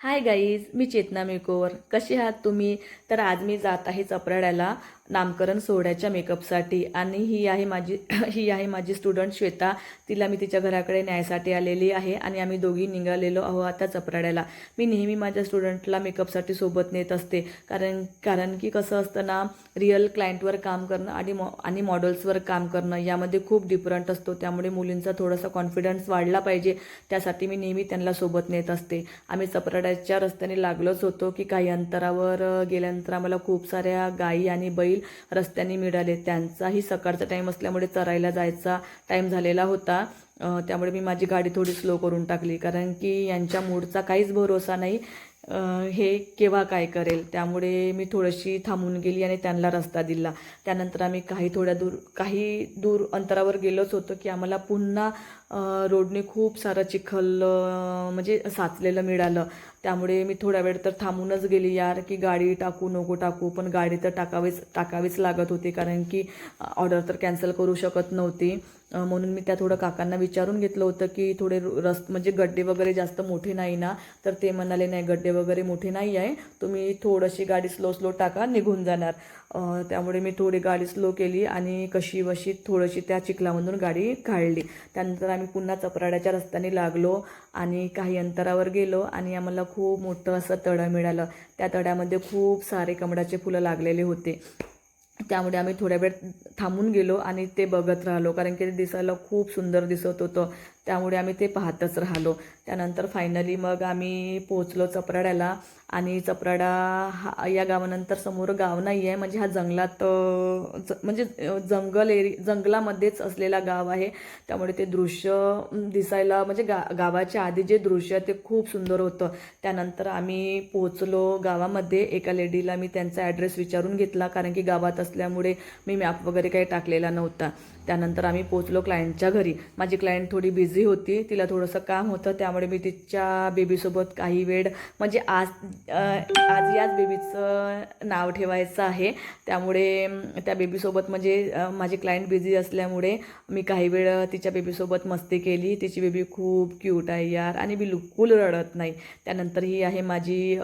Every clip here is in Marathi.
हाय गाईज, मी चेतना मेकओव्हर. कसे आहात तुम्ही? तर आज मी जात आहे चपराड्याला नामकरण सोहळ्याच्या मेकअपसाठी. आणि ही आहे माझी ही आहे माझी स्टुडंट श्वेता. तिला मी तिच्या घराकडे न्यायसाठी आलेली आहे आणि आम्ही दोघी निघालेलो आहो आता चपराड्याला. मी नेहमी माझ्या स्टुडंटला मेकअपसाठी सोबत नेत असते, कारण कारण की कसं असतं ना, रिअल क्लायंटवर काम करणं आणि मॉडेल्सवर काम करणं यामध्ये खूप डिफरंट असतो. त्यामुळे मुलींचा थोडासा कॉन्फिडन्स वाढला पाहिजे, त्यासाठी मी नेहमी त्यांना सोबत नेत असते. आम्ही चपराड्याच्या रस्त्याने लागलोच होतो की काही अंतरावर गेल्यानंतर आम्हाला खूप साऱ्या गायी आणि बैल रस्त्याने मिळाले. त्यांचाही सकाळचा टाईम असल्यामुळे चरायला जायचा टाईम झालेला होता. त्यामुळे मी माझी गाडी थोडी स्लो करून टाकली, कारण की यांच्या मूडचा काहीच भरोसा नाही, हे केव्हा काय करेल. त्यामुळे मी थोडीशी थांबून गेली आणि त्यांना रस्ता दिला. त्यानंतर आम्ही काही दूर अंतरावर गेलोच होतो की आम्हाला पुन्हा रोडने खूप सारं चिखल म्हणजे साचलेलं मिळालं. त्यामुळे मी थोडा वेळ तर थांबूनच गेली यार, की गाडी टाकू नको टाकू, पण गाडी तर टाकावीच लागत होती, कारण की ऑर्डर तर कॅन्सल करू शकत नव्हती. म्हणून मी त्या थोडं काकांना विचारून घेतलं होतं की थोडे म्हणजे गड्डे वगैरे जास्त मोठे नाही ना. तर ते म्हणाले नाही, गड्डे वगैरे मोठे नाही आहे, तुम्ही थोडीशी गाडी स्लो टाका, निघून जाणार. त्यामुळे मी थोडी गाडी स्लो केली आणि कशीबशी थोडीशी त्या चिखलामधून गाडी काढली. त्यानंतर आम्ही पुन्हा चपराड्याच्या रस्त्याने लागलो आणि काही अंतरावर गेलो आणि आम्हाला खूप मोठं असं तळं मिळालं. त्या तळ्यामध्ये खूप सारे कमळाचे फुलं लागलेले होते. त्यामुळे आम्ही थोड्या वेळ थांबून गेलो आणि ते बघत राहिलो, कारण की ते दिसायला खूप सुंदर दिसत होतं. त्यामुळे आम्ही ते पाहतच राहिलो. त्यानंतर फायनली मग आम्ही पोचलो चपराड्याला. आणि चपराडा या गावानंतर समोर गाव नाही आहे, म्हणजे हा जंगलात म्हणजे जंगलामध्येच असलेला गाव आहे. त्यामुळे ते दृश्य दिसायला म्हणजे गावाच्या आधी जे दृश्य आहे ते खूप सुंदर होतं. त्यानंतर आम्ही पोचलो गावामध्ये. एका लेडीला मी त्यांचा ॲड्रेस विचारून घेतला, कारण की गावात असल्यामुळे मी मॅप वगैरे काही टाकलेला नव्हता. त्यानंतर आम्ही पोचलो क्लायंटच्या घरी. माझी क्लायंट थोडी बिझी होती, तिला थोडंसं काम होतं, त्यामुळे मी तिच्या बेबीसोबत काही वेळ म्हणजे आज याच बेबीचं नाव ठेवायचं आहे. त्यामुळे त्या बेबीसोबत म्हणजे माझी क्लायंट बिझी असल्यामुळे मी काही वेळ तिच्या बेबीसोबत मस्ती केली. तिची बेबी खूप क्यूट आहे यार आणि बिलकुल रडत नाही. त्यानंतर ही आहे माझी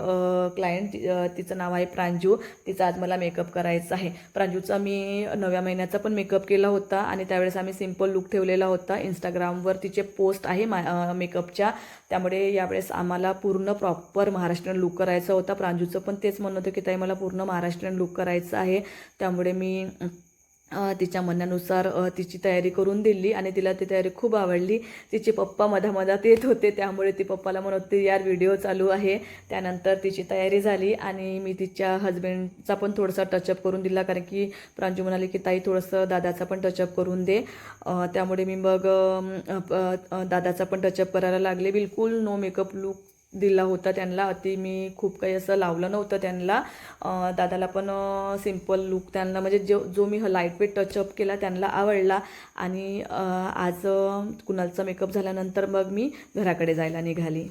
क्लायंट, तिचं नाव आहे प्रांजू. तिचा आज मला मेकअप करायचा आहे. प्रांजूचा मी 9व्या महिन्याचा पण मेकअप केला होता आणि त्यावेळेस आम्ही सिम्पल लुक ठेवलेला होता. इंस्टाग्रामवर तिचे पोस्ट आहे मेकअपच्या. त्यामुळे यावेळेस आम्हाला पूर्ण प्रॉपर महाराष्ट्रीयन लुक करायचा होता. प्रांजूचं पण तेच म्हणत होतं की ताई मला पूर्ण महाराष्ट्रीयन लुक करायचं आहे. त्यामुळे मी तिच्या म्हणण्यानुसार तिची तयारी करून दिली आणि तिला ती तयारी खूप आवडली. तिचे पप्पा मधामधात येत होते, त्यामुळे ती पप्पाला म्हणत होती यार व्हिडिओ चालू आहे. त्यानंतर तिची तयारी झाली आणि मी तिच्या हजबंडचा पण थोडासा टचअप करून दिला, कारण की प्रांजू म्हणाली की ताई थोडंसं दादाचा पण टचअप करून दे. त्यामुळे मी मग दादाचा पण टचअप करायला लागले. बिलकुल नो मेकअप लुक दिला होता त्यांना. मी खूप काही असं लावलं नव्हतं त्यांना. दादाला पण सिम्पल लुक त्यांना म्हणजे जो मी लाईटवेट टचअप केला त्यांना आवडला. आणि आज कुणालचा मेकअप झाल्यानंतर मग मी घराकडे जायला निघाली.